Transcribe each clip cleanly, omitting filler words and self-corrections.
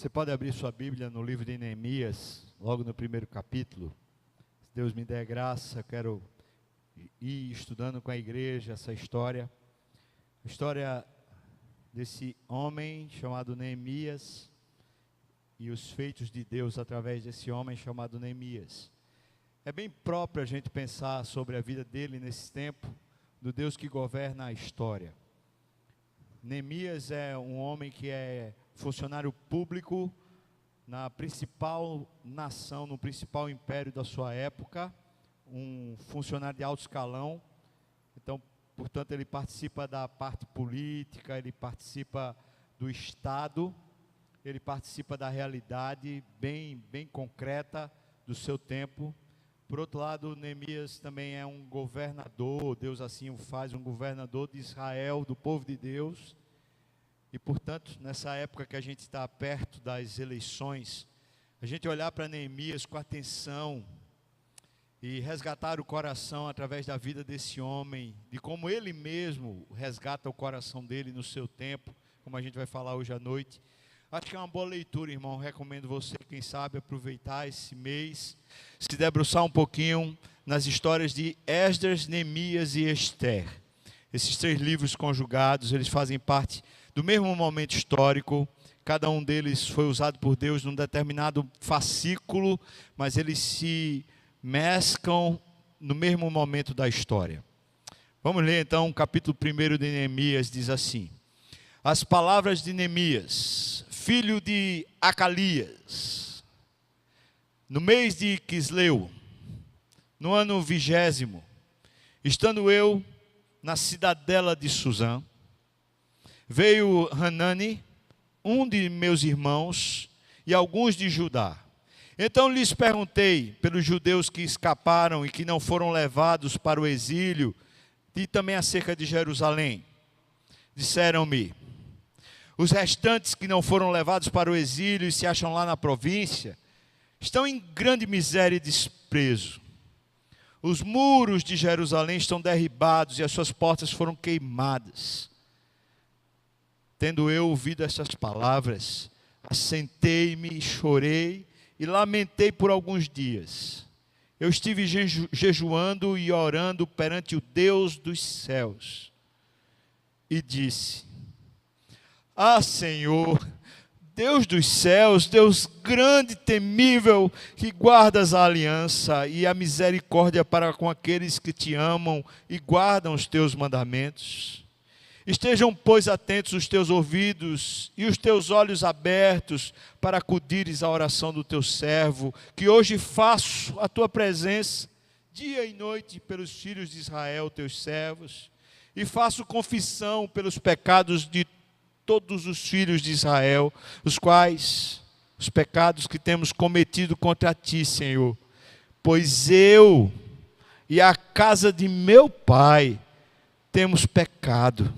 Você pode abrir sua Bíblia no livro de Neemias, logo no primeiro capítulo. Se Deus me der graça, eu quero ir estudando com a igreja essa história. A história desse homem chamado Neemias e os feitos de Deus através desse homem chamado Neemias. É bem próprio a gente pensar sobre a vida dele nesse tempo, do Deus que governa a história. Neemias é um homem que é funcionário público na principal nação, no principal império da sua época, um funcionário de alto escalão. Então, portanto, ele participa da parte política, ele participa do Estado, ele participa da realidade bem concreta do seu tempo. Por outro lado, Neemias também é um governador, Deus assim o faz, um governador de Israel, do povo de Deus. E, portanto, nessa época que a gente está perto das eleições, a gente olhar para Neemias com atenção e resgatar o coração através da vida desse homem, de como ele mesmo resgata o coração dele no seu tempo, como a gente vai falar hoje à noite. Acho que é uma boa leitura, irmão. Recomendo você, quem sabe, aproveitar esse mês, se debruçar um pouquinho nas histórias de Esdras, Neemias e Ester. Esses três livros conjugados, eles fazem parte do mesmo momento histórico. Cada um deles foi usado por Deus num determinado fascículo, mas eles se mesclam no mesmo momento da história. Vamos ler então o capítulo 1 de Neemias, diz assim: as palavras de Neemias, filho de Acalias, no mês de Quisleu, no ano 20º, estando eu na cidadela de Suzã, veio Hanani, um de meus irmãos, e alguns de Judá. Então lhes perguntei pelos judeus que escaparam e que não foram levados para o exílio, e também acerca de Jerusalém. Disseram-me: os restantes que não foram levados para o exílio e se acham lá na província, estão em grande miséria e desprezo. Os muros de Jerusalém estão derribados e as suas portas foram queimadas. Tendo eu ouvido essas palavras, assentei-me e chorei e lamentei por alguns dias. Eu estive jejuando e orando perante o Deus dos céus. E disse: ah, Senhor, Deus dos céus, Deus grande e temível, que guardas a aliança e a misericórdia para com aqueles que te amam e guardam os teus mandamentos. Estejam, pois, atentos os teus ouvidos e os teus olhos abertos para acudires à oração do teu servo, que hoje faço a tua presença, dia e noite, pelos filhos de Israel, teus servos, e faço confissão pelos pecados de todos os filhos de Israel, os pecados que temos cometido contra ti, Senhor. Pois eu e a casa de meu pai temos pecado.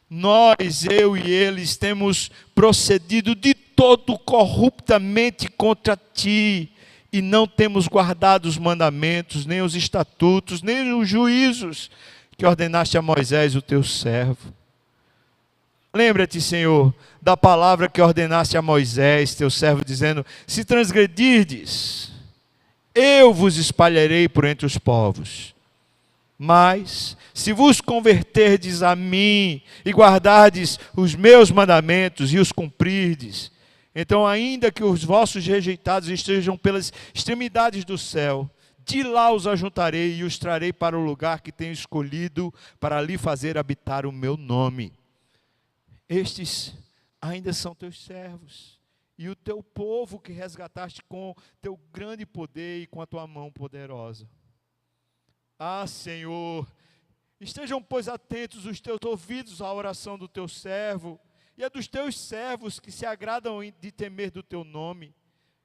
Nós, eu e eles, temos procedido de todo corruptamente contra ti, e não temos guardado os mandamentos, nem os estatutos, nem os juízos que ordenaste a Moisés, o teu servo. Lembra-te, Senhor, da palavra que ordenaste a Moisés, teu servo, dizendo: se transgredirdes, eu vos espalharei por entre os povos. Mas, se vos converterdes a mim e guardardes os meus mandamentos e os cumprirdes, então, ainda que os vossos rejeitados estejam pelas extremidades do céu, de lá os ajuntarei e os trarei para o lugar que tenho escolhido, para ali fazer habitar o meu nome. Estes ainda são teus servos, e o teu povo que resgataste com teu grande poder e com a tua mão poderosa. Ah, Senhor, estejam, pois, atentos os teus ouvidos à oração do teu servo, e a dos teus servos que se agradam de temer do teu nome.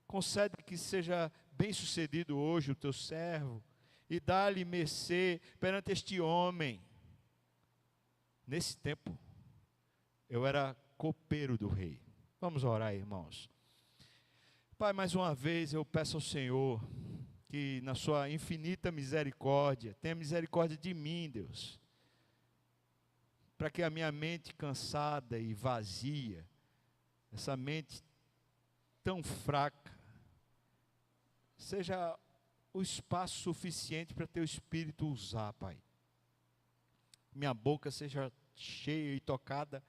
Concede que seja bem sucedido hoje o teu servo, e dá-lhe mercê perante este homem. Nesse tempo, eu era copeiro do rei. Vamos orar, irmãos. Pai, mais uma vez eu peço ao Senhor que na sua infinita misericórdia, tenha misericórdia de mim, Deus, para que a minha mente cansada e vazia, essa mente tão fraca, seja o espaço suficiente para teu Espírito usar, Pai. Minha boca seja cheia e tocada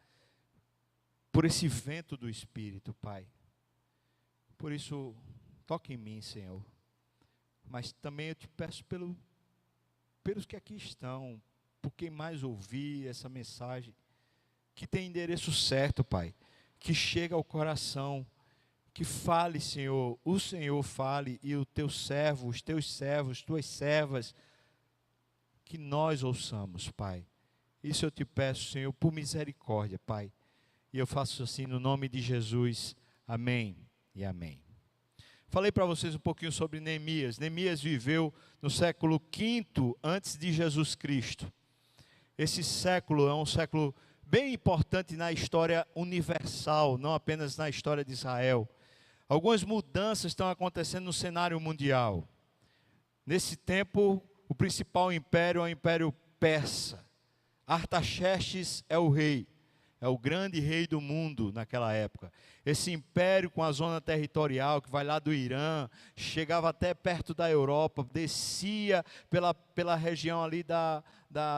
por esse vento do Espírito, Pai. Por isso, toque em mim, Senhor. Mas também eu te peço pelos que aqui estão, por quem mais ouvir essa mensagem, que tem endereço certo, Pai, que chega ao coração, que fale, Senhor, o Senhor fale, e o teu servo, os teus servos, tuas servas, que nós ouçamos, Pai. Isso eu te peço, Senhor, por misericórdia, Pai. E eu faço assim no nome de Jesus. Amém e amém. Falei para vocês um pouquinho sobre Neemias. Neemias viveu no século V antes de Jesus Cristo. Esse século é um século bem importante na história universal, não apenas na história de Israel. Algumas mudanças estão acontecendo no cenário mundial. Nesse tempo, o principal império é o Império Persa. Artaxerxes é o rei, é o grande rei do mundo naquela época. Esse império com a zona territorial que vai lá do Irã, chegava até perto da Europa, descia pela região ali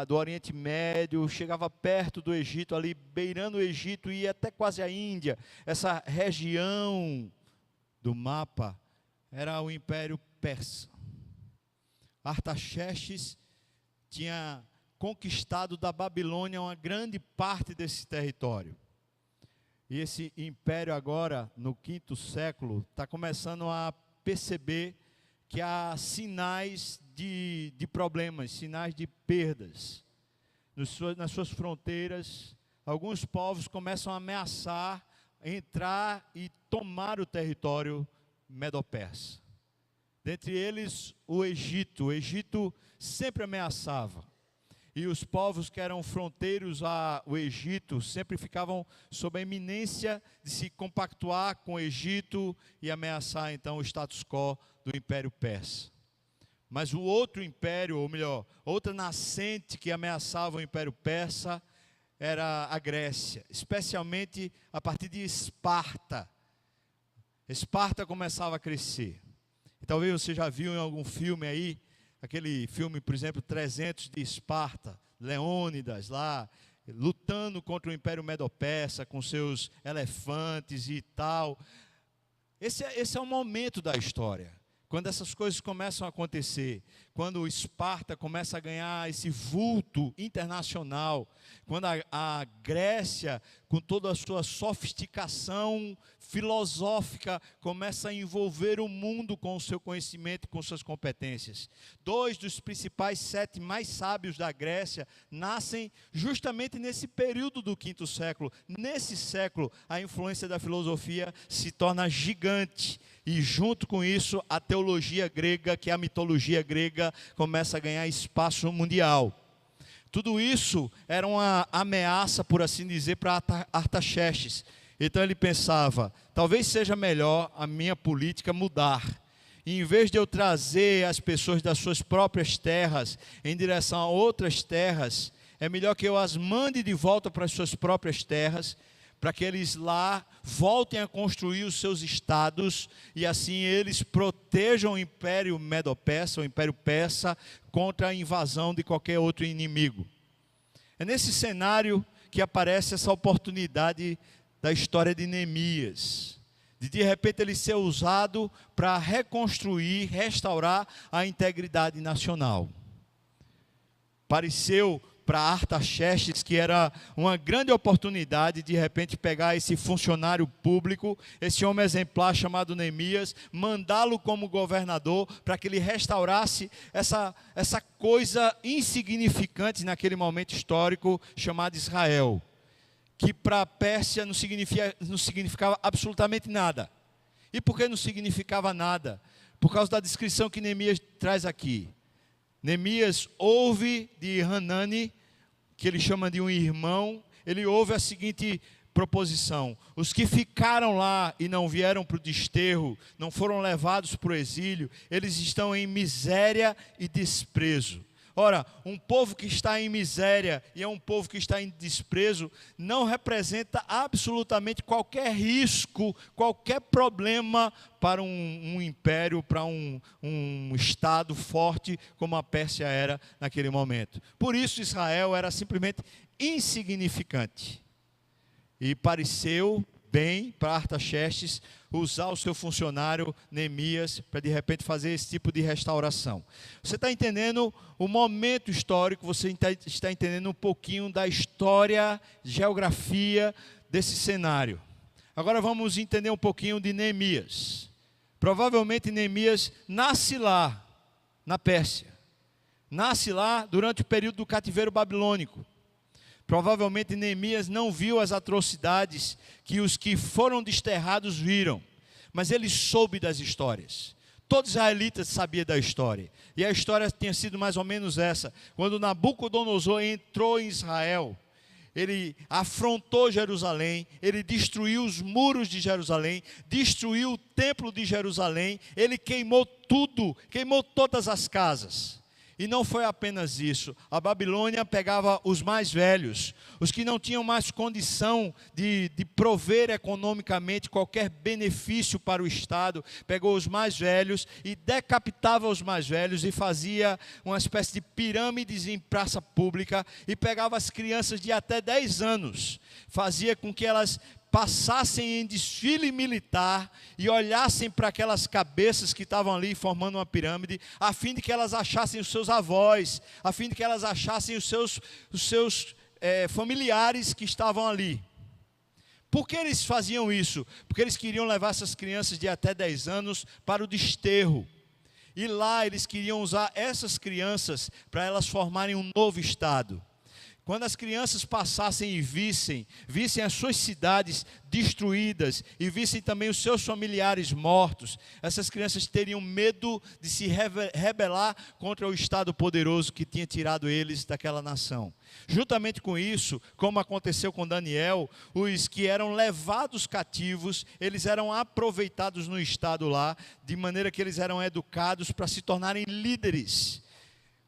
do Oriente Médio, chegava perto do Egito, ali beirando o Egito e ia até quase a Índia. Essa região do mapa era o Império Persa. Artaxerxes tinha conquistado da Babilônia uma grande parte desse território. E esse império agora, no V século, está começando a perceber que há sinais de problemas, sinais de perdas. Nas suas fronteiras, alguns povos começam a ameaçar entrar e tomar o território medo-persa. Dentre eles, o Egito. O Egito sempre ameaçava. E os povos que eram fronteiros ao Egito sempre ficavam sob a iminência de se compactuar com o Egito e ameaçar então o status quo do Império Persa. Mas o outro império, ou melhor, outra nascente que ameaçava o Império Persa era a Grécia, especialmente a partir de Esparta. Esparta começava a crescer. E talvez você já viu em algum filme aí, aquele filme, por exemplo, 300 de Esparta, Leônidas lá, lutando contra o Império Medo-Persa com seus elefantes e tal. Esse é o momento da história, quando essas coisas começam a acontecer, quando o Esparta começa a ganhar esse vulto internacional, quando a Grécia, com toda a sua sofisticação filosófica, começa a envolver o mundo com o seu conhecimento e com suas competências. 2 dos principais 7 mais sábios da Grécia nascem justamente nesse período do V século. Nesse século, a influência da filosofia se torna gigante. E junto com isso, a teologia grega, que é a mitologia grega, começa a ganhar espaço mundial. Tudo isso era uma ameaça, por assim dizer, para Artaxerxes. Então ele pensava, talvez seja melhor a minha política mudar. E em vez de eu trazer as pessoas das suas próprias terras em direção a outras terras, é melhor que eu as mande de volta para as suas próprias terras, para que eles lá voltem a construir os seus estados e assim eles protejam o Império Medo-Persa, o Império Persa, contra a invasão de qualquer outro inimigo. É nesse cenário que aparece essa oportunidade da história de Neemias, de repente ele ser usado para reconstruir, restaurar a integridade nacional. Pareceu para Artaxerxes que era uma grande oportunidade de repente pegar esse funcionário público, esse homem exemplar chamado Neemias, mandá-lo como governador para que ele restaurasse essa coisa insignificante naquele momento histórico chamada Israel, que para a Pérsia não significava absolutamente nada. E por que não significava nada? Por causa da descrição que Neemias traz aqui. Neemias ouve de Hanani, que ele chama de um irmão, ele ouve a seguinte proposição: os que ficaram lá e não vieram para o desterro, não foram levados para o exílio, eles estão em miséria e desprezo. Ora, um povo que está em miséria e é um povo que está em desprezo, não representa absolutamente qualquer risco, qualquer problema para um império, para um estado forte como a Pérsia era naquele momento. Por isso Israel era simplesmente insignificante. E pareceu bem para Artaxerxes usar o seu funcionário Neemias para de repente fazer esse tipo de restauração. Você está entendendo o momento histórico, você está entendendo um pouquinho da história, geografia desse cenário. Agora vamos entender um pouquinho de Neemias. Provavelmente Neemias nasce lá, na Pérsia. Nasce lá durante o período do cativeiro babilônico. Provavelmente Neemias não viu as atrocidades que os que foram desterrados viram, mas ele soube das histórias. Todos os israelitas sabiam da história, e a história tinha sido mais ou menos essa. Quando Nabucodonosor entrou em Israel, ele afrontou Jerusalém, ele destruiu os muros de Jerusalém, destruiu o templo de Jerusalém, ele queimou tudo, queimou todas as casas. E não foi apenas isso, a Babilônia pegava os mais velhos, os que não tinham mais condição de prover economicamente qualquer benefício para o Estado, pegou os mais velhos e decapitava os mais velhos e fazia uma espécie de pirâmides em praça pública e pegava as crianças de até 10 anos, fazia com que elas passassem em desfile militar e olhassem para aquelas cabeças que estavam ali formando uma pirâmide, a fim de que elas achassem os seus avós, a fim de que elas achassem os seus familiares que estavam ali. Por que eles faziam isso? Porque eles queriam levar essas crianças de até 10 anos para o desterro. E lá eles queriam usar essas crianças para elas formarem um novo estado. Quando as crianças passassem e vissem as suas cidades destruídas e vissem também os seus familiares mortos, essas crianças teriam medo de se rebelar contra o Estado poderoso que tinha tirado eles daquela nação. Juntamente com isso, como aconteceu com Daniel, os que eram levados cativos, eles eram aproveitados no Estado lá, de maneira que eles eram educados para se tornarem líderes.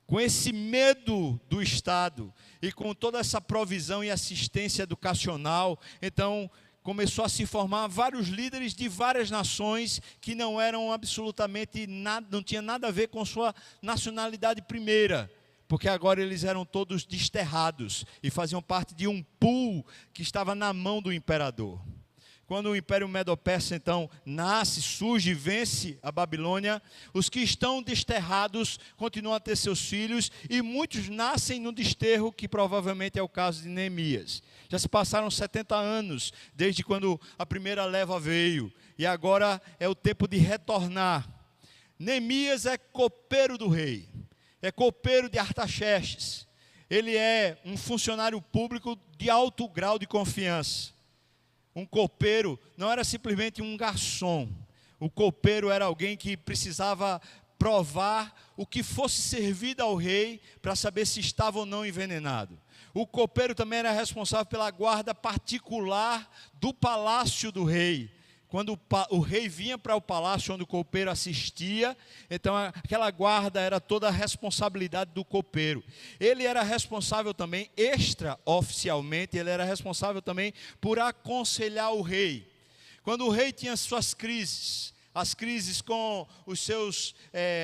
Com esse medo do Estado e com toda essa provisão e assistência educacional, então começou a se formar vários líderes de várias nações que não eram absolutamente nada, não tinha nada a ver com sua nacionalidade primeira, porque agora eles eram todos desterrados e faziam parte de um pool que estava na mão do imperador. Quando o Império Medo-Persa então nasce, surge e vence a Babilônia, os que estão desterrados continuam a ter seus filhos e muitos nascem no desterro, que provavelmente é o caso de Neemias. Já se passaram 70 anos desde quando a primeira leva veio e agora é o tempo de retornar. Neemias é copeiro do rei, é copeiro de Artaxerxes. Ele é um funcionário público de alto grau de confiança. Um copeiro não era simplesmente um garçom. O copeiro era alguém que precisava provar o que fosse servido ao rei para saber se estava ou não envenenado. O copeiro também era responsável pela guarda particular do palácio do rei. Quando o rei vinha para o palácio onde o copeiro assistia, então aquela guarda era toda a responsabilidade do copeiro. Ele era responsável também, extraoficialmente, ele era responsável também por aconselhar o rei. Quando o rei tinha suas crises, as crises com os seus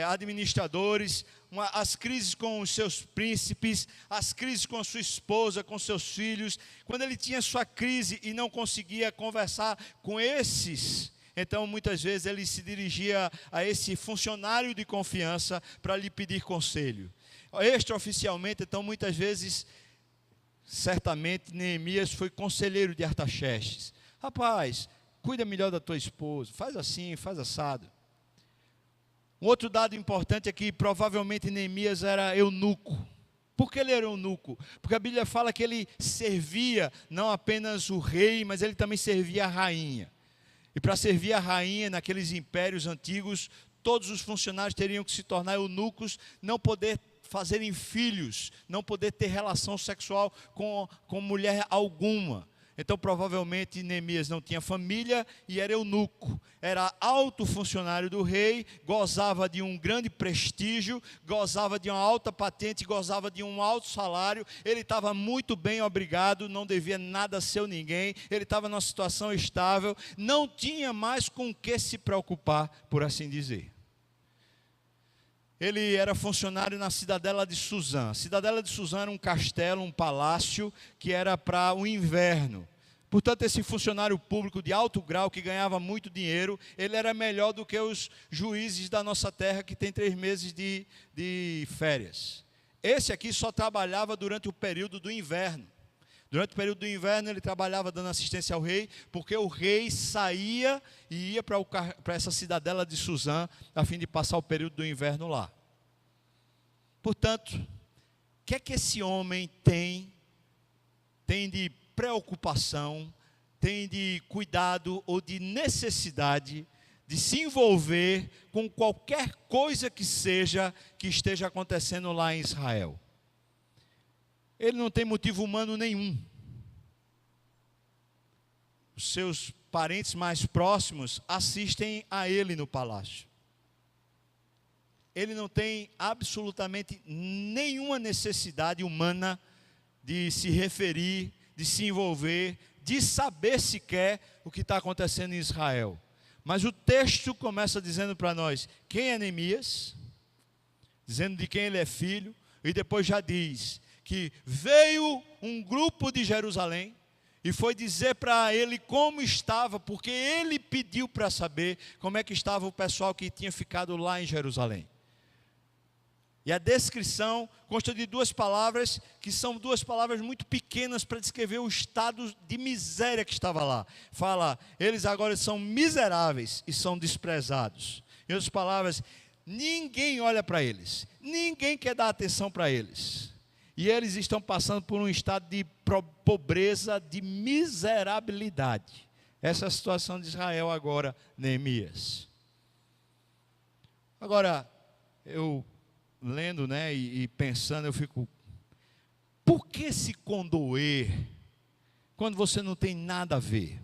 administradores, as crises com os seus príncipes, as crises com a sua esposa, com seus filhos, quando ele tinha sua crise e não conseguia conversar com esses, então muitas vezes ele se dirigia a esse funcionário de confiança para lhe pedir conselho. Extraoficialmente, então muitas vezes, certamente Neemias foi conselheiro de Artaxerxes. Rapaz, cuida melhor da tua esposa, faz assim, faz assado. Um outro dado importante é que provavelmente Neemias era eunuco. Por que ele era eunuco? Porque a Bíblia fala que ele servia não apenas o rei, mas ele também servia a rainha. E para servir a rainha naqueles impérios antigos, todos os funcionários teriam que se tornar eunucos, não poder fazerem filhos, não poder ter relação sexual com mulher alguma. Então, provavelmente, Neemias não tinha família e era eunuco. Era alto funcionário do rei, gozava de um grande prestígio, gozava de uma alta patente, gozava de um alto salário. Ele estava muito bem obrigado, não devia nada a seu ninguém. Ele estava numa situação estável, não tinha mais com o que se preocupar, por assim dizer. Ele era funcionário na cidadela de Suzã. A cidadela de Suzã era um castelo, um palácio, que era para o inverno. Portanto, esse funcionário público de alto grau, que ganhava muito dinheiro, ele era melhor do que os juízes da nossa terra, que tem 3 meses de férias. Esse aqui só trabalhava durante o período do inverno. Durante o período do inverno, ele trabalhava dando assistência ao rei, porque o rei saía e ia para essa cidadela de Suzã, a fim de passar o período do inverno lá. Portanto, o que é que esse homem tem de preocupação, tem de cuidado ou de necessidade de se envolver com qualquer coisa que seja que esteja acontecendo lá em Israel? Ele não tem motivo humano nenhum. Os seus parentes mais próximos assistem a ele no palácio. Ele não tem absolutamente nenhuma necessidade humana de se referir, de se envolver, de saber sequer o que está acontecendo em Israel. Mas o texto começa dizendo para nós quem é Neemias, dizendo de quem ele é filho, e depois já diz que veio um grupo de Jerusalém e foi dizer para ele como estava, porque ele pediu para saber como é que estava o pessoal que tinha ficado lá em Jerusalém. E a descrição consta de 2 palavras, que são 2 palavras muito pequenas para descrever o estado de miséria que estava lá. Fala, eles agora são miseráveis e são desprezados. Em outras palavras, ninguém olha para eles, ninguém quer dar atenção para eles. E eles estão passando por um estado de pobreza, de miserabilidade. Essa é a situação de Israel agora, Neemias. Agora, eu lendo, e pensando, eu fico, por que se condoer quando você não tem nada a ver?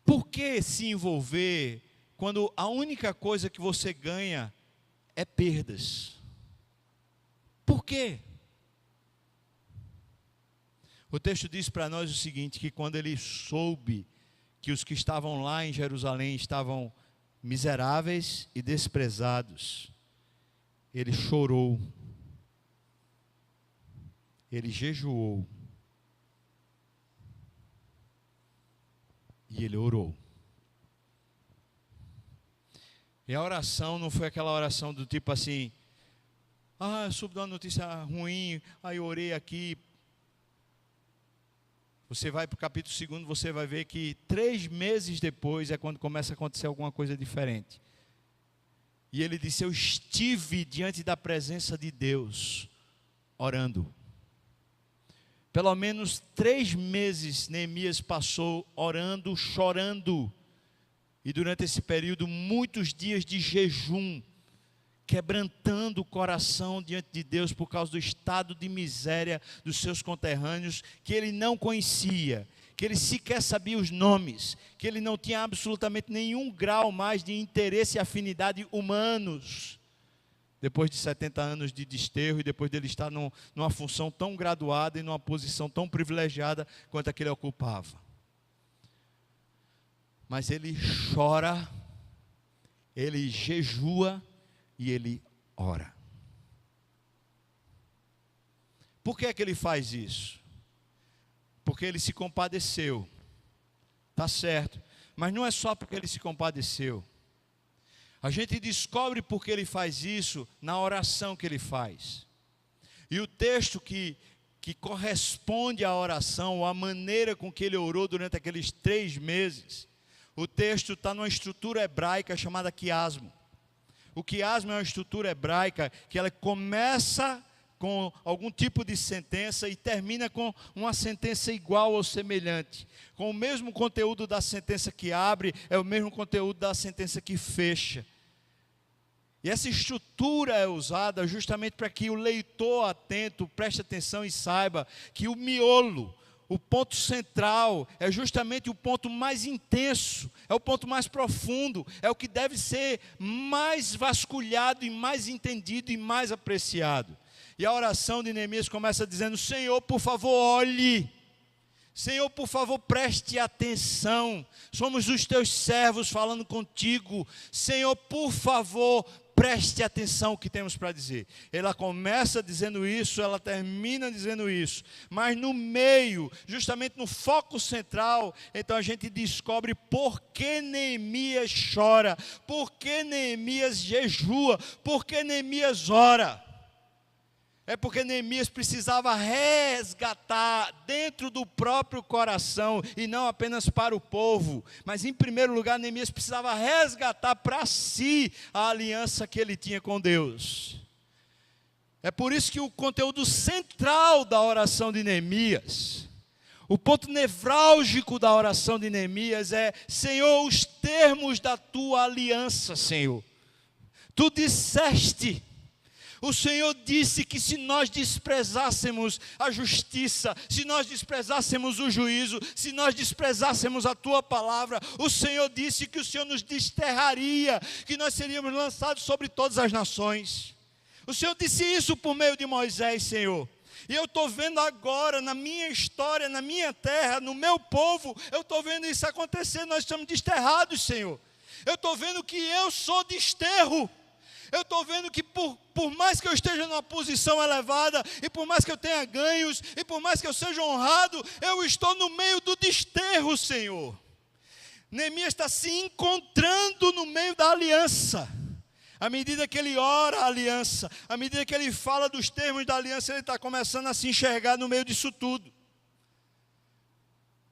Por que se envolver quando a única coisa que você ganha é perdas? Por quê? O texto diz para nós o seguinte, que quando ele soube que os que estavam lá em Jerusalém estavam miseráveis e desprezados, ele chorou, ele jejuou e ele orou. E a oração não foi aquela oração do tipo assim, eu soube de uma notícia ruim, aí eu orei aqui. Você vai para o capítulo 2, você vai ver que 3 meses depois é quando começa a acontecer alguma coisa diferente. E ele disse, eu estive diante da presença de Deus, orando. Pelo menos 3 meses Neemias passou orando, chorando. E durante esse período, muitos dias de jejum, quebrantando o coração diante de Deus por causa do estado de miséria dos seus conterrâneos, que ele não conhecia, que ele sequer sabia os nomes, que ele não tinha absolutamente nenhum grau mais de interesse e afinidade humanos, depois de 70 anos de desterro e depois dele estar numa função tão graduada e numa posição tão privilegiada quanto a que ele ocupava. Mas ele chora, ele jejua e ele ora. Por que é que ele faz isso? Porque ele se compadeceu. Está certo. Mas não é só porque ele se compadeceu. A gente descobre porque ele faz isso na oração que ele faz. E o texto que corresponde à oração, a maneira com que ele orou durante aqueles 3 meses, o texto está numa estrutura hebraica chamada quiasmo. O quiasmo é uma estrutura hebraica que ela começa com algum tipo de sentença e termina com uma sentença igual ou semelhante. Com o mesmo conteúdo da sentença que abre, é o mesmo conteúdo da sentença que fecha. E essa estrutura é usada justamente para que o leitor atento preste atenção e saiba que o miolo, o ponto central, é justamente o ponto mais intenso, é o ponto mais profundo, é o que deve ser mais vasculhado e mais entendido e mais apreciado. E a oração de Neemias começa dizendo: Senhor, por favor, olhe. Senhor, por favor, preste atenção. Somos os teus servos falando contigo. Senhor, por favor, preste atenção ao que temos para dizer. Ela começa dizendo isso, ela termina dizendo isso. Mas no meio, justamente no foco central, então a gente descobre por que Neemias chora, por que Neemias jejua, por que Neemias ora. É porque Neemias precisava resgatar dentro do próprio coração, e não apenas para o povo, mas em primeiro lugar Neemias precisava resgatar para si a aliança que ele tinha com Deus. É por isso que o conteúdo central da oração de Neemias, o ponto nevrálgico da oração de Neemias é: Senhor, os termos da tua aliança, Senhor. Tu disseste, o Senhor disse que se nós desprezássemos a justiça, se nós desprezássemos o juízo, se nós desprezássemos a tua palavra, o Senhor disse que o Senhor nos desterraria, que nós seríamos lançados sobre todas as nações. O Senhor disse isso por meio de Moisés, Senhor. E eu estou vendo agora, na minha história, na minha terra, no meu povo, eu estou vendo isso acontecer. Nós estamos desterrados, Senhor. Eu estou vendo que eu sou desterro. Eu estou vendo que por mais que eu esteja numa posição elevada, e por mais que eu tenha ganhos, e por mais que eu seja honrado, eu estou no meio do desterro, Senhor. Neemias está se encontrando no meio da aliança. À medida que ele ora a aliança, à medida que ele fala dos termos da aliança, ele está começando a se enxergar no meio disso tudo.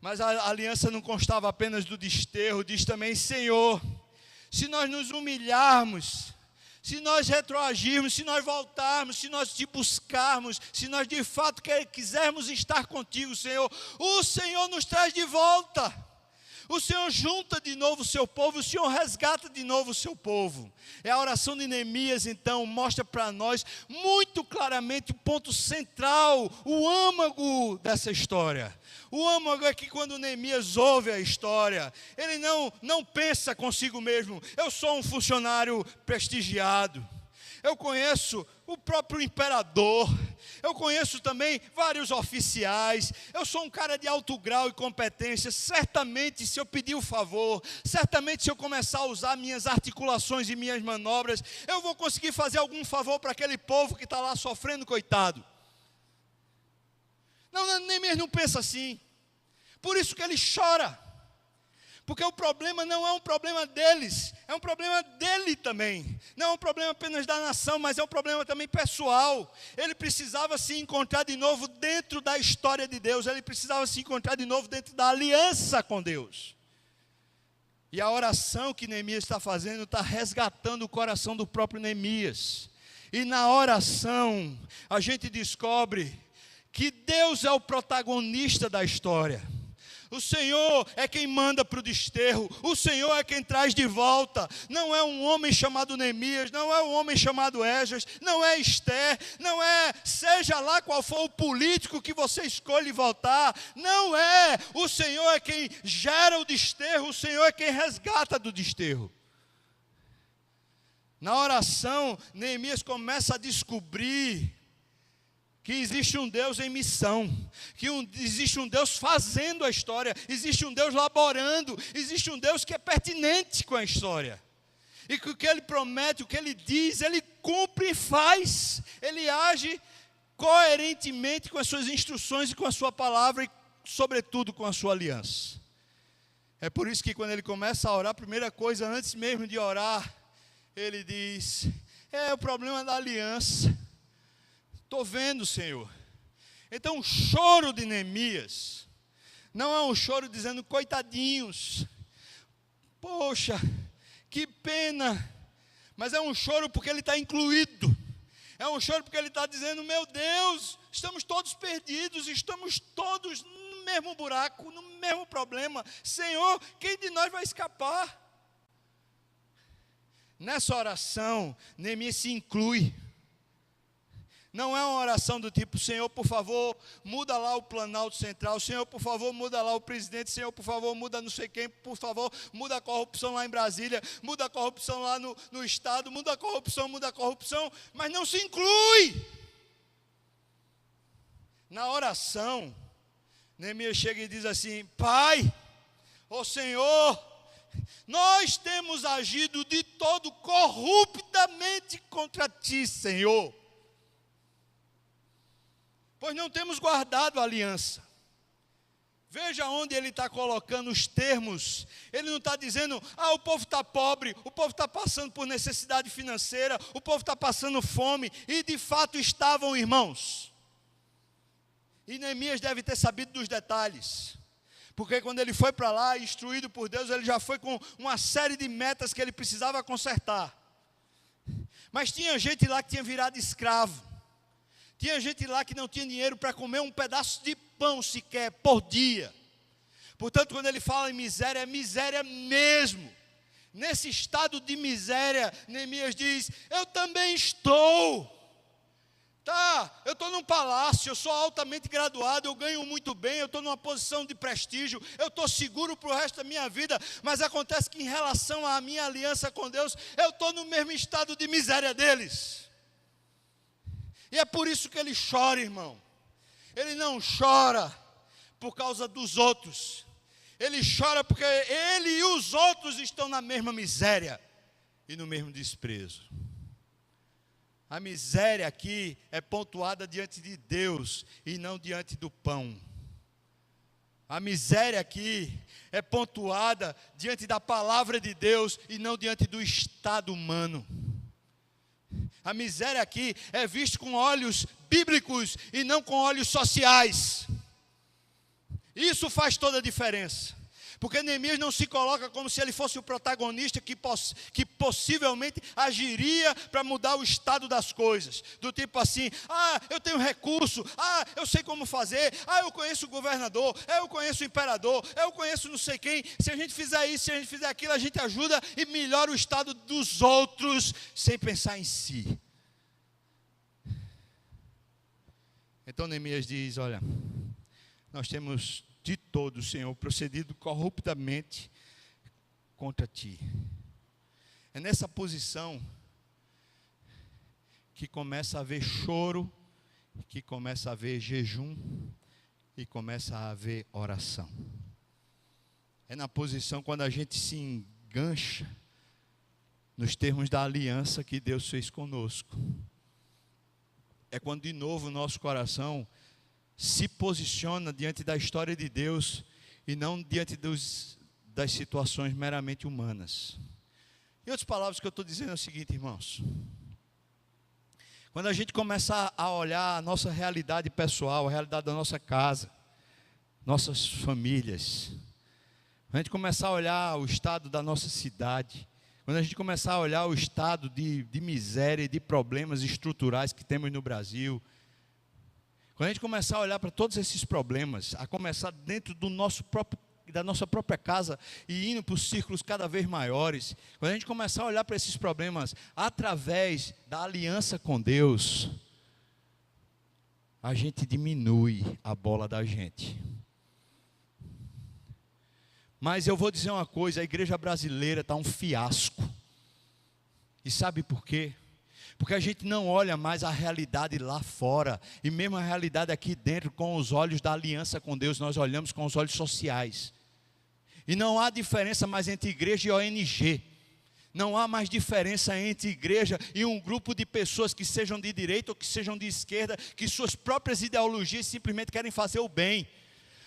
Mas a aliança não constava apenas do desterro, diz também: Senhor, se nós nos humilharmos, se nós retroagirmos, se nós voltarmos, se nós te buscarmos, se nós de fato quisermos estar contigo, Senhor, o Senhor nos traz de volta. O Senhor junta de novo o seu povo, o Senhor resgata de novo o seu povo. É a oração de Neemias, então, mostra para nós muito claramente o ponto central, o âmago dessa história. O âmago é que quando Neemias ouve a história, ele não pensa consigo mesmo: eu sou um funcionário prestigiado, eu conheço o próprio imperador, eu conheço também vários oficiais, eu sou um cara de alto grau e competência. Certamente, se eu pedir o favor, certamente se eu começar a usar minhas articulações e minhas manobras, eu vou conseguir fazer algum favor para aquele povo que está lá sofrendo, coitado. Não, Neemias não pensa assim. Por isso que ele chora. Porque o problema não é um problema deles, é um problema dele também. Não é um problema apenas da nação, mas é um problema também pessoal. Ele precisava se encontrar de novo dentro da história de Deus. Ele precisava se encontrar de novo dentro da aliança com Deus. E a oração que Neemias está fazendo está resgatando o coração do próprio Neemias. E na oração a gente descobre que Deus é o protagonista da história. O Senhor é quem manda para o desterro, o Senhor é quem traz de volta. Não é um homem chamado Neemias, não é um homem chamado Esdras, não é Esther, não é seja lá qual for o político que você escolhe voltar. Não é, o Senhor é quem gera o desterro, o Senhor é quem resgata do desterro. Na oração, Neemias começa a descobrir que existe um Deus em missão, que existe um Deus fazendo a história, existe um Deus laborando, existe um Deus que é pertinente com a história. E que o que Ele promete, o que Ele diz, Ele cumpre e faz. Ele age coerentemente com as suas instruções e com a sua palavra e, sobretudo, com a sua aliança. É por isso que quando ele começa a orar, a primeira coisa, antes mesmo de orar, ele diz: é o problema da aliança. Estou vendo, Senhor. Então o choro de Neemias não é um choro dizendo: coitadinhos, poxa, que pena. Mas é um choro porque ele está incluído. É um choro porque ele está dizendo: meu Deus, estamos todos perdidos, estamos todos no mesmo buraco, no mesmo problema. Senhor, quem de nós vai escapar? Nessa oração, Neemias se inclui. Não é uma oração do tipo: Senhor, por favor, muda lá o Planalto Central. Senhor, por favor, muda lá o presidente. Senhor, por favor, muda não sei quem. Por favor, muda a corrupção lá em Brasília. Muda a corrupção lá no Estado. Muda a corrupção, muda a corrupção. Mas não se inclui. Na oração, Neemias chega e diz assim: Pai, ó Senhor, nós temos agido de todo corruptamente contra Ti, Senhor, pois não temos guardado a aliança. Veja onde ele está colocando os termos. Ele não está dizendo: o povo está pobre, o povo está passando por necessidade financeira, o povo está passando fome. E de fato estavam, irmãos. E Neemias deve ter sabido dos detalhes, porque quando ele foi para lá, instruído por Deus, ele já foi com uma série de metas que ele precisava consertar. Mas tinha gente lá que tinha virado escravo. Tinha gente lá que não tinha dinheiro para comer um pedaço de pão sequer por dia. Portanto, quando ele fala em miséria, é miséria mesmo. Nesse estado de miséria, Neemias diz: eu também estou. Eu estou num palácio, eu sou altamente graduado, eu ganho muito bem, eu estou numa posição de prestígio, eu estou seguro para o resto da minha vida, mas acontece que em relação à minha aliança com Deus, eu estou no mesmo estado de miséria deles. E é por isso que ele chora, irmão. Ele não chora por causa dos outros. Ele chora porque ele e os outros estão na mesma miséria e no mesmo desprezo. A miséria aqui é pontuada diante de Deus e não diante do pão. A miséria aqui é pontuada diante da palavra de Deus e não diante do estado humano. A miséria aqui é vista com olhos bíblicos e não com olhos sociais. Isso faz toda a diferença. Porque Neemias não se coloca como se ele fosse o protagonista que possivelmente agiria para mudar o estado das coisas. Do tipo assim: eu tenho recurso, eu sei como fazer, eu conheço o governador, eu conheço o imperador, eu conheço não sei quem. Se a gente fizer isso, se a gente fizer aquilo, a gente ajuda e melhora o estado dos outros, sem pensar em si. Então Neemias diz: olha, nós temos de todo, Senhor, procedido corruptamente contra Ti. É nessa posição que começa a haver choro, que começa a haver jejum e começa a haver oração. É na posição quando a gente se engancha nos termos da aliança que Deus fez conosco. É quando de novo o nosso coração se posiciona diante da história de Deus e não diante das situações meramente humanas. Em outras palavras, o que eu estou dizendo é o seguinte, irmãos: quando a gente começar a olhar a nossa realidade pessoal, a realidade da nossa casa, nossas famílias, a gente começar a olhar o estado da nossa cidade, quando a gente começar a olhar o estado de miséria e de problemas estruturais que temos no Brasil, quando a gente começar a olhar para todos esses problemas, a começar dentro da nossa própria casa e indo para os círculos cada vez maiores, quando a gente começar a olhar para esses problemas através da aliança com Deus, a gente diminui a bola da gente. Mas eu vou dizer uma coisa: a igreja brasileira está um fiasco. E sabe por quê? Porque a gente não olha mais a realidade lá fora, e mesmo a realidade aqui dentro, com os olhos da aliança com Deus, nós olhamos com os olhos sociais. E não há diferença mais entre igreja e ONG. Não há mais diferença entre igreja e um grupo de pessoas que sejam de direita ou que sejam de esquerda, que suas próprias ideologias simplesmente querem fazer o bem.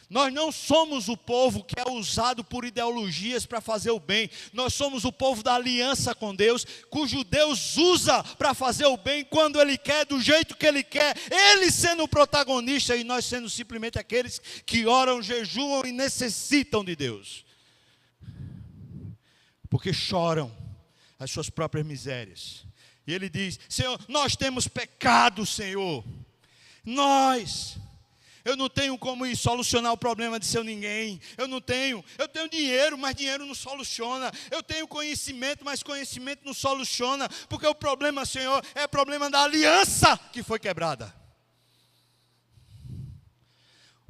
Nós não somos o povo que é usado por ideologias para fazer o bem. Nós somos o povo da aliança com Deus, cujo Deus usa para fazer o bem quando Ele quer, do jeito que Ele quer, Ele sendo o protagonista e nós sendo simplesmente aqueles que oram, jejuam e necessitam de Deus, porque choram as suas próprias misérias. E ele diz: Senhor, nós temos pecado, Senhor, nós. Eu não tenho como ir solucionar o problema de seu ninguém. Eu tenho dinheiro, mas dinheiro não soluciona. Eu tenho conhecimento, mas conhecimento não soluciona. Porque o problema, Senhor, é o problema da aliança que foi quebrada.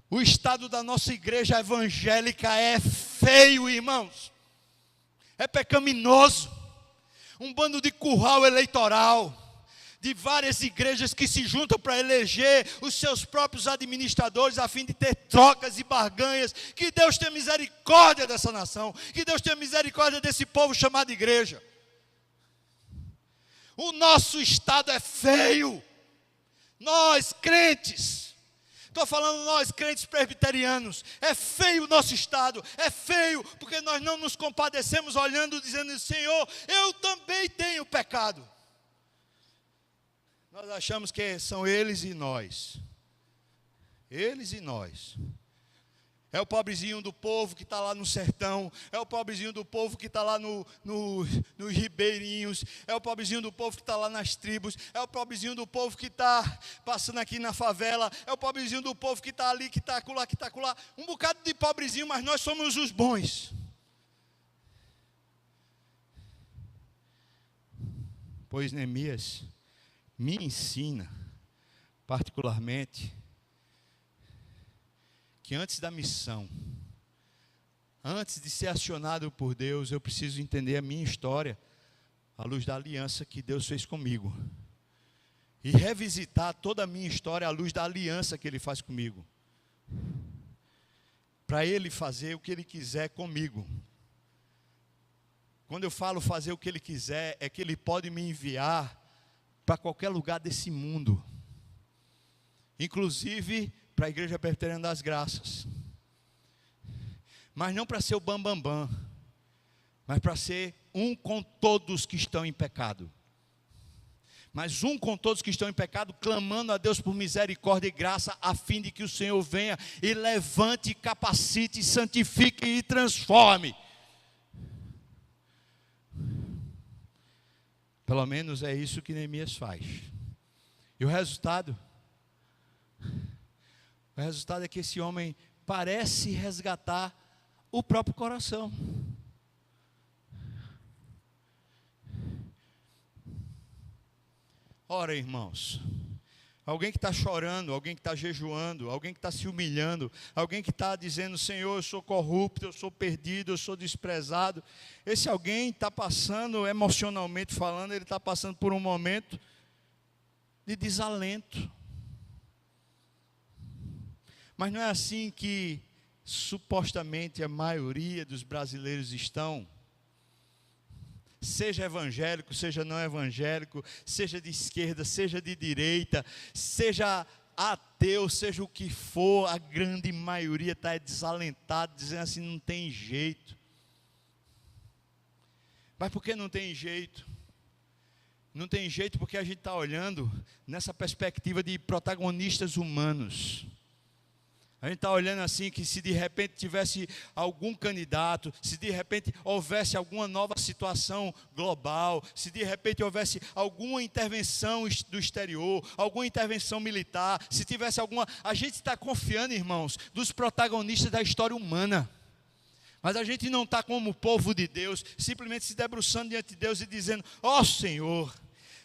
O estado da nossa igreja evangélica é feio, irmãos. É pecaminoso. Um bando de curral eleitoral, de várias igrejas que se juntam para eleger os seus próprios administradores a fim de ter trocas e barganhas. Que Deus tenha misericórdia dessa nação. Que Deus tenha misericórdia desse povo chamado igreja. O nosso estado é feio. Nós, crentes, estou falando nós, crentes presbiterianos, é feio o nosso estado, é feio, porque nós não nos compadecemos olhando, dizendo, Senhor, eu também tenho pecado. Nós achamos que são eles e nós. Eles e nós. É o pobrezinho do povo que está lá no sertão. É o pobrezinho do povo que está lá nos ribeirinhos. É o pobrezinho do povo que está lá nas tribos. É o pobrezinho do povo que está passando aqui na favela. É o pobrezinho do povo que está ali, que está acolá, que está acolá. Um bocado de pobrezinho, mas nós somos os bons. Pois Neemias me ensina, particularmente, que antes da missão, antes de ser acionado por Deus, eu preciso entender a minha história, à luz da aliança que Deus fez comigo. E revisitar toda a minha história à luz da aliança que Ele faz comigo. Para Ele fazer o que Ele quiser comigo. Quando eu falo fazer o que Ele quiser, é que Ele pode me enviar para qualquer lugar desse mundo. Inclusive para a Igreja Presbiteriana das Graças. Mas não para ser o bambambam, mas para ser um com todos que estão em pecado. Mas um com todos que estão em pecado, clamando a Deus por misericórdia e graça, a fim de que o Senhor venha e levante, capacite, santifique e transforme. Pelo menos é isso que Neemias faz. E o resultado? O resultado é que esse homem parece resgatar o próprio coração. Ora, irmãos, alguém que está chorando, alguém que está jejuando, alguém que está se humilhando, alguém que está dizendo, Senhor, eu sou corrupto, eu sou perdido, eu sou desprezado. Esse alguém está passando, emocionalmente falando, ele está passando por um momento de desalento. Mas não é assim que supostamente a maioria dos brasileiros estão. Seja evangélico, seja não evangélico, seja de esquerda, seja de direita, seja ateu, seja o que for, a grande maioria está desalentada, dizendo assim, não tem jeito. Mas por que não tem jeito? Não tem jeito porque a gente está olhando nessa perspectiva de protagonistas humanos. A gente está olhando assim que se de repente tivesse algum candidato, se de repente houvesse alguma nova situação global, se de repente houvesse alguma intervenção do exterior, alguma intervenção militar, se tivesse alguma... A gente está confiando, irmãos, dos protagonistas da história humana. Mas a gente não está como o povo de Deus, simplesmente se debruçando diante de Deus e dizendo, ó Senhor...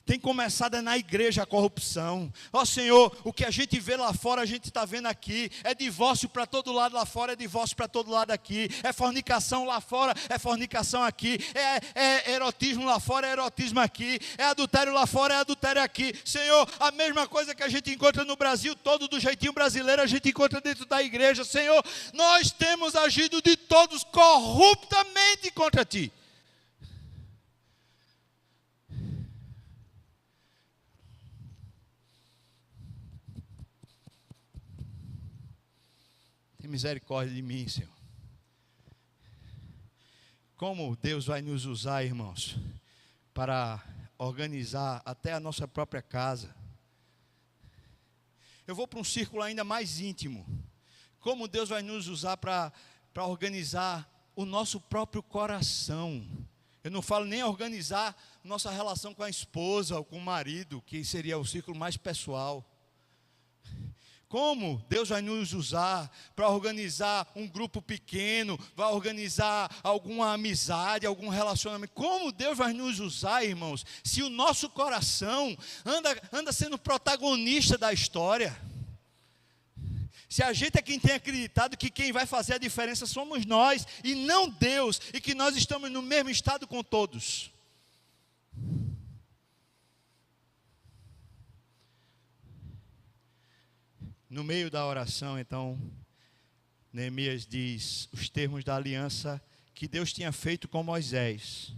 Tem começado na igreja a corrupção. Ó Senhor, o que a gente vê lá fora, a gente está vendo aqui. É divórcio para todo lado lá fora, é divórcio para todo lado aqui. É fornicação lá fora, é fornicação aqui. É erotismo lá fora, é erotismo aqui. É adultério lá fora, é adultério aqui. Senhor, a mesma coisa que a gente encontra no Brasil todo, do jeitinho brasileiro, a gente encontra dentro da igreja. Senhor, nós temos agido de todos corruptamente contra Ti. Misericórdia de mim, Senhor. Como Deus vai nos usar, irmãos, para organizar até a nossa própria casa. Eu vou para um círculo ainda mais íntimo. Como Deus vai nos usar para organizar o nosso próprio coração. Eu não falo nem organizar nossa relação com a esposa ou com o marido, que seria o círculo mais pessoal. Como Deus vai nos usar para organizar um grupo pequeno, vai organizar alguma amizade, algum relacionamento. Como Deus vai nos usar, irmãos, se o nosso coração anda sendo protagonista da história? Se a gente é quem tem acreditado que quem vai fazer a diferença somos nós, e não Deus, e que nós estamos no mesmo estado com todos. No meio da oração, então, Neemias diz os termos da aliança que Deus tinha feito com Moisés,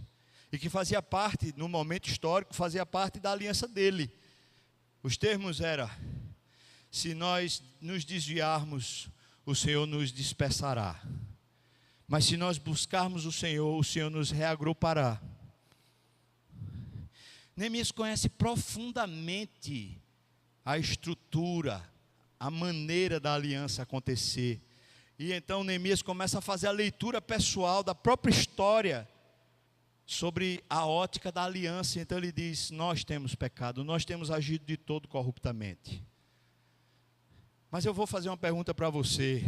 e que fazia parte, no momento histórico, fazia parte da aliança dele. Os termos eram: se nós nos desviarmos, o Senhor nos dispersará. Mas se nós buscarmos o Senhor nos reagrupará. Neemias conhece profundamente a estrutura, a maneira da aliança acontecer. E então Neemias começa a fazer a leitura pessoal da própria história sobre a ótica da aliança. Então ele diz: nós temos pecado, nós temos agido de todo corruptamente. Mas eu vou fazer uma pergunta para você,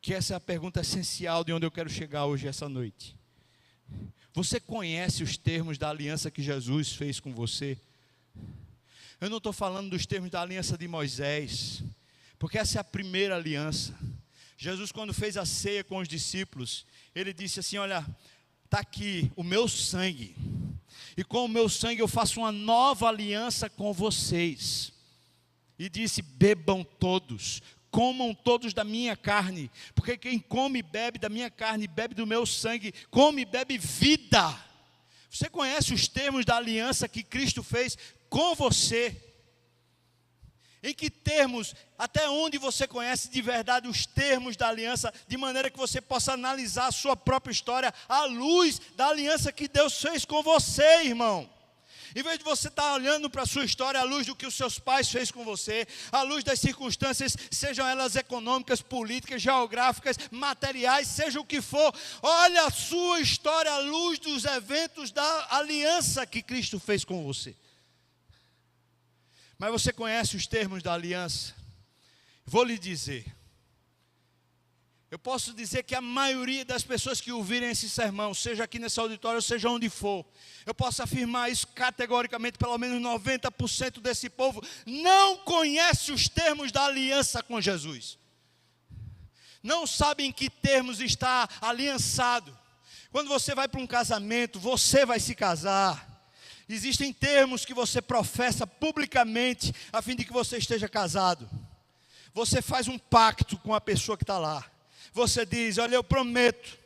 que essa é a pergunta essencial de onde eu quero chegar hoje, essa noite. Você conhece os termos da aliança que Jesus fez com você? Eu não estou falando dos termos da aliança de Moisés, porque essa é a primeira aliança. Jesus, quando fez a ceia com os discípulos, ele disse assim: olha, está aqui o meu sangue, e com o meu sangue eu faço uma nova aliança com vocês. E disse: bebam todos, comam todos da minha carne, porque quem come e bebe da minha carne, bebe do meu sangue, come e bebe vida. Você conhece os termos da aliança que Cristo fez com você? Em que termos, até onde você conhece de verdade os termos da aliança, de maneira que você possa analisar a sua própria história à luz da aliança que Deus fez com você, irmão? Em vez de você estar olhando para a sua história à luz do que os seus pais fez com você, à luz das circunstâncias, sejam elas econômicas, políticas, geográficas, materiais, seja o que for, olha a sua história à luz dos eventos da aliança que Cristo fez com você. Mas você conhece os termos da aliança? Vou lhe dizer. Eu posso dizer que a maioria das pessoas que ouvirem esse sermão, seja aqui nesse auditório, seja onde for, eu posso afirmar isso categoricamente: pelo menos 90% desse povo não conhece os termos da aliança com Jesus. Não sabe em que termos está aliançado. Quando você vai para um casamento, você vai se casar. Existem termos que você professa publicamente a fim de que você esteja casado. Você faz um pacto com a pessoa que está lá. Você diz: olha, eu prometo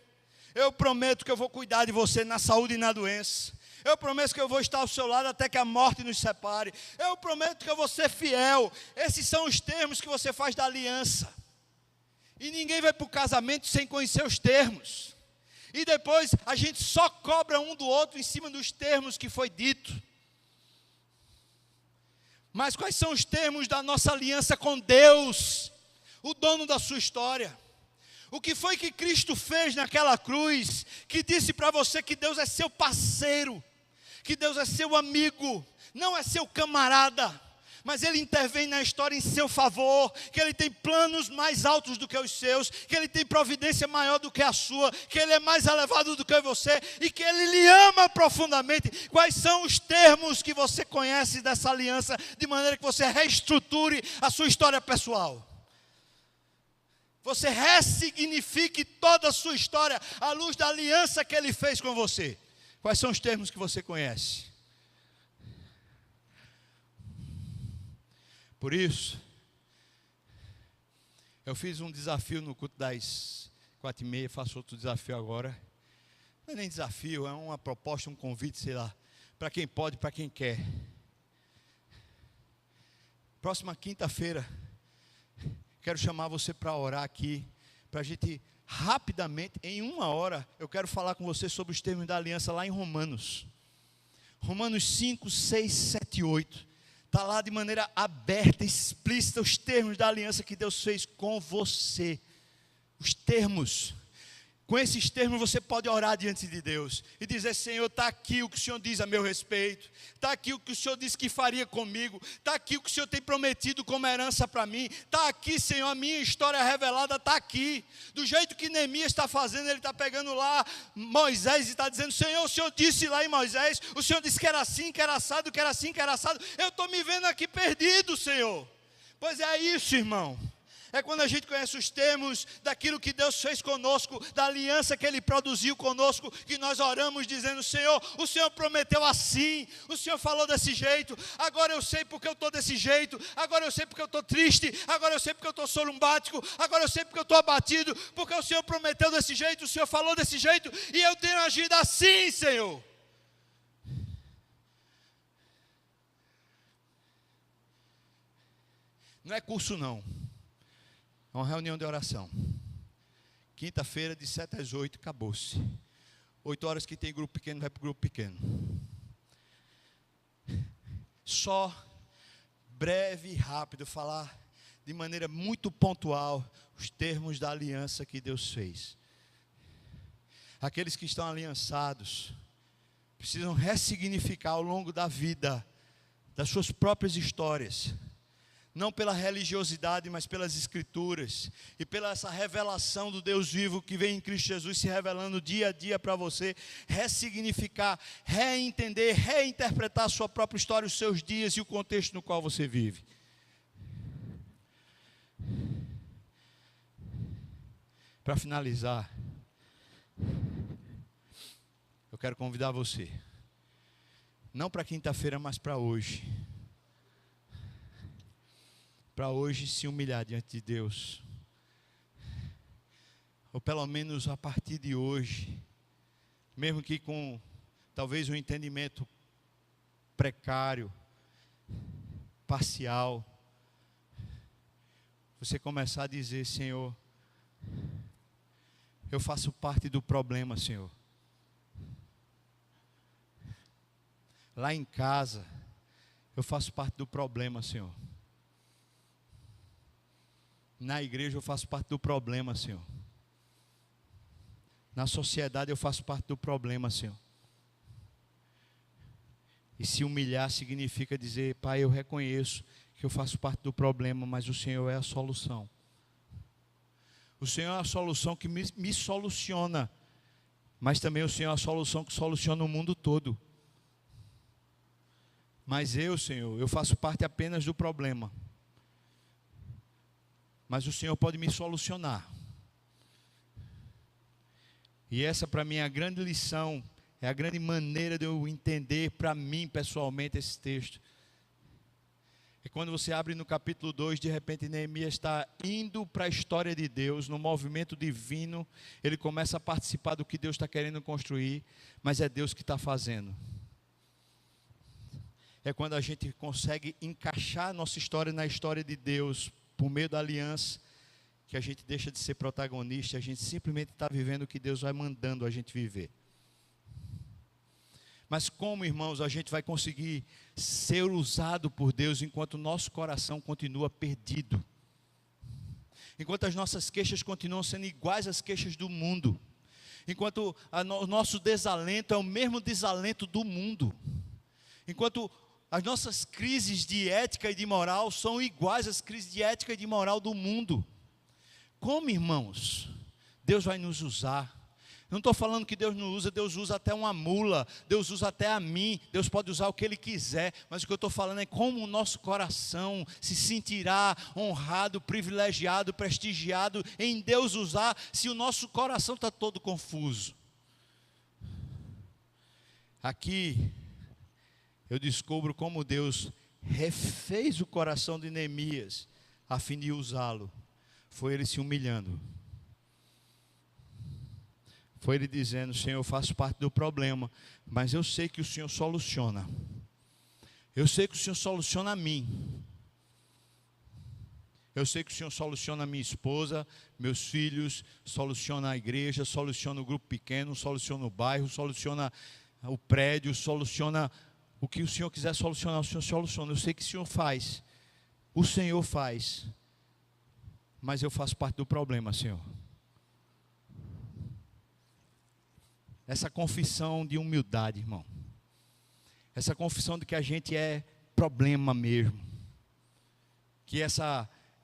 que eu vou cuidar de você na saúde e na doença. Eu prometo que eu vou estar ao seu lado até que a morte nos separe. Eu prometo que eu vou ser fiel. Esses são os termos que você faz da aliança. E ninguém vai para o casamento sem conhecer os termos. E depois a gente só cobra um do outro em cima dos termos que foi dito. Mas quais são os termos da nossa aliança com Deus, o dono da sua história? O que foi que Cristo fez naquela cruz, que disse para você que Deus é seu parceiro, que Deus é seu amigo, não é seu camarada, mas Ele intervém na história em seu favor, que Ele tem planos mais altos do que os seus, que Ele tem providência maior do que a sua, que Ele é mais elevado do que você, e que Ele lhe ama profundamente. Quais são os termos que você conhece dessa aliança, de maneira que você reestruture a sua história pessoal? Você ressignifique toda a sua história à luz da aliança que Ele fez com você. Quais são os termos que você conhece? Por isso, eu fiz um desafio no culto das 4h30, faço outro desafio agora. Não é nem desafio, é uma proposta, um convite, sei lá, para quem pode, para quem quer. Próxima quinta-feira, quero chamar você para orar aqui, para a gente rapidamente, em 1 hora, eu quero falar com você sobre os termos da aliança lá em Romanos. Romanos 5, 6, 7 e 8. Está lá de maneira aberta, explícita, os termos da aliança que Deus fez com você. Os termos. Com esses termos você pode orar diante de Deus e dizer: Senhor, está aqui o que o Senhor diz a meu respeito, está aqui o que o Senhor disse que faria comigo, está aqui o que o Senhor tem prometido como herança para mim, está aqui, Senhor, a minha história revelada está aqui. Do jeito que Neemias está fazendo, ele está pegando lá Moisés e está dizendo: Senhor, o Senhor disse lá em Moisés, o Senhor disse que era assim, que era assado, que era assim, que era assado, eu estou me vendo aqui perdido, Senhor. Pois é isso, irmão. É quando a gente conhece os termos daquilo que Deus fez conosco, da aliança que Ele produziu conosco, que nós oramos dizendo: Senhor, o Senhor prometeu assim, o Senhor falou desse jeito, agora eu sei porque eu estou desse jeito, agora eu sei porque eu estou triste, agora eu sei porque eu estou sorumbático, agora eu sei porque eu estou abatido, porque o Senhor prometeu desse jeito, o Senhor falou desse jeito, e eu tenho agido assim, Senhor. Não é curso não. É uma reunião de oração. Quinta-feira, de 7 às 8, acabou-se. 8 horas que tem grupo pequeno, vai para o grupo pequeno. Só breve e rápido, falar de maneira muito pontual os termos da aliança que Deus fez. Aqueles que estão aliançados precisam ressignificar ao longo da vida, das suas próprias histórias, não pela religiosidade, mas pelas Escrituras, e pela essa revelação do Deus vivo que vem em Cristo Jesus se revelando dia a dia para você, ressignificar, reentender, reinterpretar a sua própria história, os seus dias e o contexto no qual você vive. Para finalizar, eu quero convidar você, não para quinta-feira, mas para hoje se humilhar diante de Deus, ou pelo menos a partir de hoje, mesmo que com talvez um entendimento precário, parcial, você começar a dizer: Senhor, eu faço parte do problema, Senhor. Lá em casa, eu faço parte do problema, Senhor. Na igreja eu faço parte do problema, Senhor. Na sociedade eu faço parte do problema, Senhor. E se humilhar significa dizer: Pai, eu reconheço que eu faço parte do problema, mas o Senhor é a solução. O Senhor é a solução que me soluciona, mas também o Senhor é a solução que soluciona o mundo todo. Mas eu, Senhor, eu faço parte apenas do problema. Mas o Senhor pode me solucionar. E essa para mim é a grande lição, é a grande maneira de eu entender para mim pessoalmente esse texto. É quando você abre no capítulo 2, de repente Neemias está indo para a história de Deus, no movimento divino, ele começa a participar do que Deus está querendo construir, mas é Deus que está fazendo. É quando a gente consegue encaixar a nossa história na história de Deus, por meio da aliança, que a gente deixa de ser protagonista, a gente simplesmente está vivendo o que Deus vai mandando a gente viver. Mas como, irmãos, a gente vai conseguir ser usado por Deus enquanto o nosso coração continua perdido? Enquanto as nossas queixas continuam sendo iguais às queixas do mundo? Enquanto o nosso desalento é o mesmo desalento do mundo? Enquanto as nossas crises de ética e de moral são iguais às crises de ética e de moral do mundo? Como, irmãos, Deus vai nos usar? Eu não estou falando que Deus não usa, Deus usa até uma mula, Deus usa até a mim, Deus pode usar o que Ele quiser, mas o que eu estou falando é como o nosso coração se sentirá honrado, privilegiado, prestigiado em Deus usar, se o nosso coração está todo confuso. Aqui, eu descubro como Deus refez o coração de Neemias a fim de usá-lo. Foi ele se humilhando. Foi ele dizendo: Senhor, eu faço parte do problema, mas eu sei que o Senhor soluciona. Eu sei que o Senhor soluciona a mim. Eu sei que o Senhor soluciona a minha esposa, meus filhos, soluciona a igreja, soluciona o grupo pequeno, soluciona o bairro, soluciona o prédio, soluciona o que o Senhor quiser solucionar, o Senhor soluciona. Eu sei que o Senhor faz. O Senhor faz. Mas eu faço parte do problema, Senhor. essa confissão de humildade, irmão. Essa confissão de que a gente é problema mesmo. Que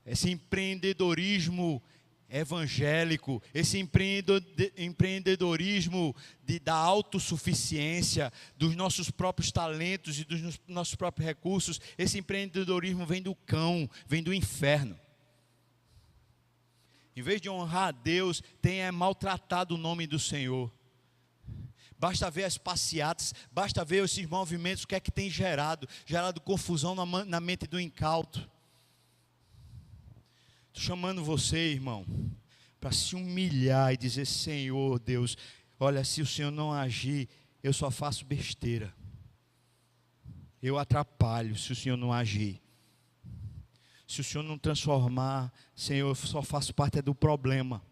esse empreendedorismo evangélico, esse empreendedorismo da autossuficiência, dos nossos próprios talentos e dos nossos próprios recursos, esse empreendedorismo vem do cão, vem do inferno. Em vez de honrar a Deus, tem maltratado o nome do Senhor. Basta ver as passeatas, basta ver esses movimentos, o que é que tem gerado confusão na mente do incauto. Estou chamando você, irmão, para se humilhar e dizer: Senhor Deus, olha, se o Senhor não agir, eu só faço besteira. Eu atrapalho se o Senhor não agir. Se o Senhor não transformar, Senhor, eu só faço parte do problema.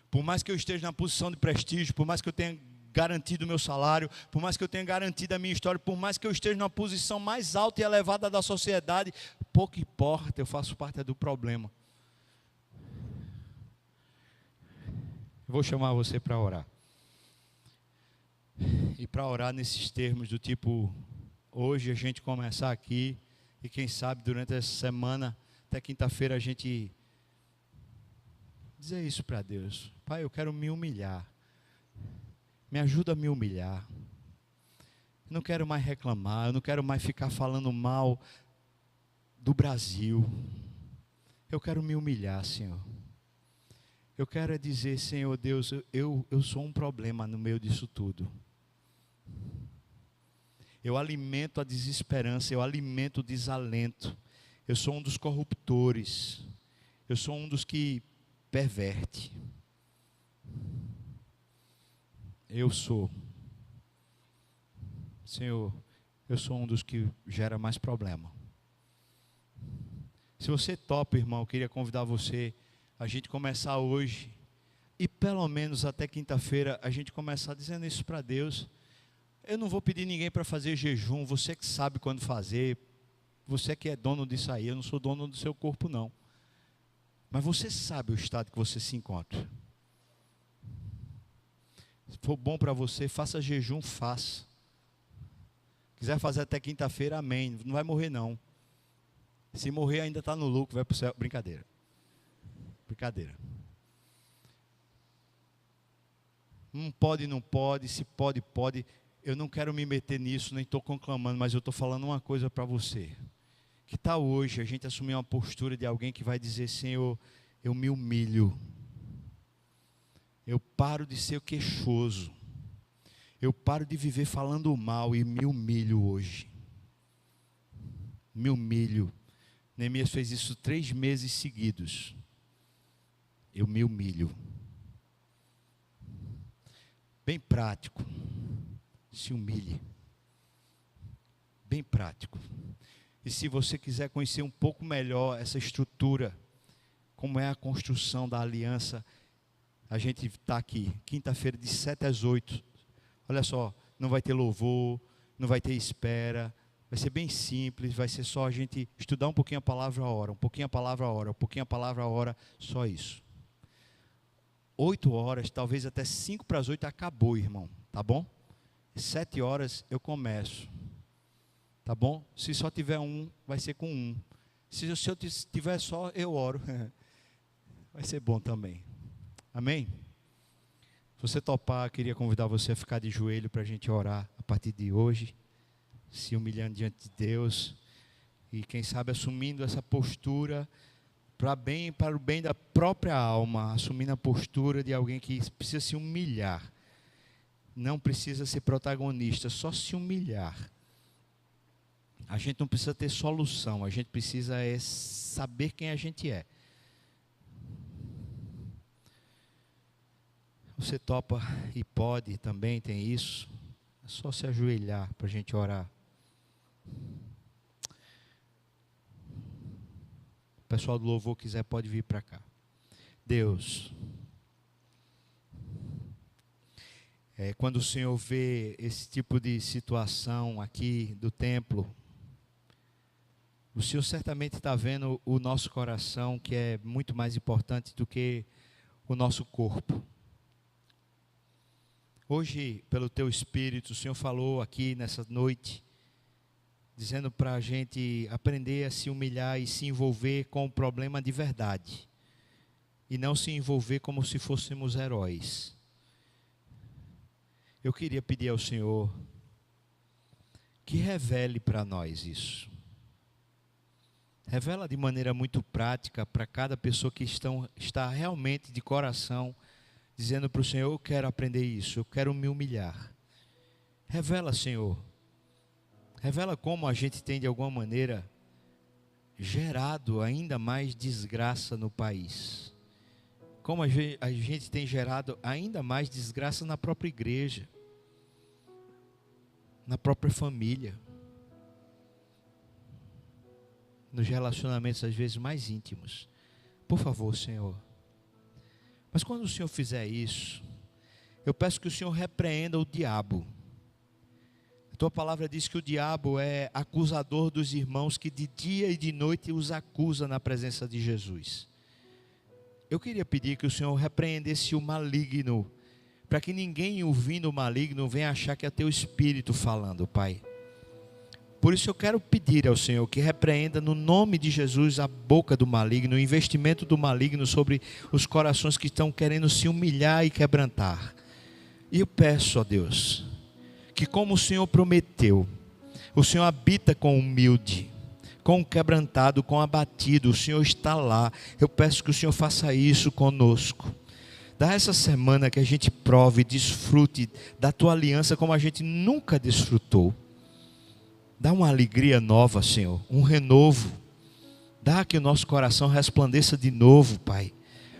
Por mais que eu esteja na posição de prestígio, por mais que eu tenha garantido o meu salário, por mais que eu tenha garantido a minha história, por mais que eu esteja na posição mais alta e elevada da sociedade, pouco importa, eu faço parte do problema. Eu vou chamar você para orar. E para orar nesses termos do tipo, hoje a gente começar aqui, e quem sabe durante essa semana, até quinta-feira, a gente dizer isso para Deus: Pai, eu quero me humilhar. Me ajuda a me humilhar. Eu não quero mais reclamar, eu não quero mais ficar falando mal do Brasil. Eu quero me humilhar, Senhor. Eu quero dizer: Senhor Deus, eu sou um problema no meio disso tudo. Eu alimento a desesperança, eu alimento o desalento. Eu sou um dos corruptores. Eu sou um dos que perverte. Eu sou. Senhor, eu sou um dos que gera mais problema. Se você topa, irmão, eu queria convidar você a gente começar hoje, e pelo menos até quinta-feira, a gente começar dizendo isso para Deus. Eu não vou pedir ninguém para fazer jejum, você que sabe quando fazer, você que é dono disso aí, eu não sou dono do seu corpo não. Mas você sabe o estado que você se encontra. Se for bom para você, faça jejum, faça. Quiser fazer até quinta-feira, amém. Não vai morrer não. Se morrer ainda está no lucro, vai para o céu. Brincadeira. Brincadeira. Não pode, se pode, pode. Eu não quero me meter nisso, nem estou conclamando, mas eu estou falando uma coisa para você. Que tal hoje a gente assumir uma postura de alguém que vai dizer: Senhor, eu me humilho. Eu paro de ser queixoso. Eu paro de viver falando mal e me humilho hoje. Me humilho. Neemias fez isso 3 meses seguidos. Eu me humilho. Bem prático. Se humilhe. Bem prático. E se você quiser conhecer um pouco melhor essa estrutura, como é a construção da aliança, a gente está aqui, quinta-feira de 7 às 8. Olha só, não vai ter louvor, não vai ter espera, vai ser bem simples, vai ser só a gente estudar um pouquinho a palavra a hora, um pouquinho a palavra a hora, um pouquinho a palavra a hora, só isso. 8 horas, talvez até 5 para as 8 acabou, irmão, tá bom? 7 horas eu começo, tá bom? Se só tiver um, vai ser com um. Se eu tiver só, eu oro. Vai ser bom também. Amém? Se você topar, queria convidar você a ficar de joelho para a gente orar a partir de hoje, se humilhando diante de Deus e quem sabe assumindo essa postura para o bem da própria alma, assumindo a postura de alguém que precisa se humilhar. Não precisa ser protagonista, só se humilhar. A gente não precisa ter solução, a gente precisa saber quem a gente é. Você topa e pode também, tem isso. É só se ajoelhar para a gente orar. O pessoal do louvor quiser, pode vir para cá. Deus, quando o Senhor vê esse tipo de situação aqui do templo, o Senhor certamente está vendo o nosso coração, que é muito mais importante do que o nosso corpo. Hoje, pelo Teu Espírito, o Senhor falou aqui nessa noite, dizendo para a gente aprender a se humilhar e se envolver com o problema de verdade. E não se envolver como se fôssemos heróis. Eu queria pedir ao Senhor que revele para nós isso. Revela de maneira muito prática para cada pessoa que está realmente de coração, dizendo para o Senhor: eu quero aprender isso, eu quero me humilhar. Revela, Senhor. Revela como a gente tem de alguma maneira gerado ainda mais desgraça no país. Como a gente tem gerado ainda mais desgraça na própria igreja, na própria família, nos relacionamentos às vezes mais íntimos. Por favor, Senhor. Mas quando o Senhor fizer isso, eu peço que o Senhor repreenda o diabo. A tua palavra diz que o diabo é acusador dos irmãos, que de dia e de noite os acusa na presença de Jesus. Eu queria pedir que o Senhor repreendesse o maligno, para que ninguém ouvindo o maligno venha achar que é teu Espírito falando, Pai. Por isso eu quero pedir ao Senhor que repreenda no nome de Jesus a boca do maligno, o investimento do maligno sobre os corações que estão querendo se humilhar e quebrantar. E eu peço a Deus, que como o Senhor prometeu, o Senhor habita com o humilde, com o quebrantado, com o abatido. O Senhor está lá. Eu peço que o Senhor faça isso conosco. Dá essa semana que a gente prove e desfrute da tua aliança como a gente nunca desfrutou. Dá uma alegria nova, Senhor, um renovo. Dá que o nosso coração resplandeça de novo, Pai.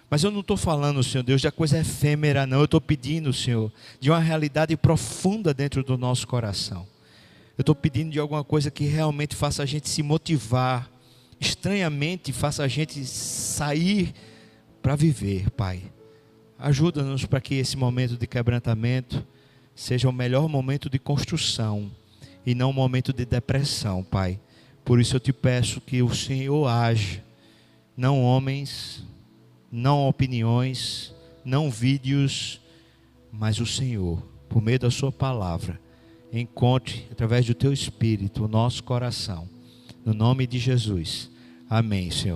Mas eu não estou falando, Senhor Deus, de coisa efêmera, não. Eu estou pedindo, Senhor, de uma realidade profunda dentro do nosso coração. Eu estou pedindo de alguma coisa que realmente faça a gente se motivar, estranhamente faça a gente sair para viver, Pai. Ajuda-nos para que esse momento de quebrantamento seja o melhor momento de construção e não um momento de depressão, Pai. Por isso eu te peço que o Senhor haja, não homens, não opiniões, não vídeos, mas o Senhor, por meio da sua palavra, encontre através do teu Espírito o nosso coração. No nome de Jesus. Amém, Senhor.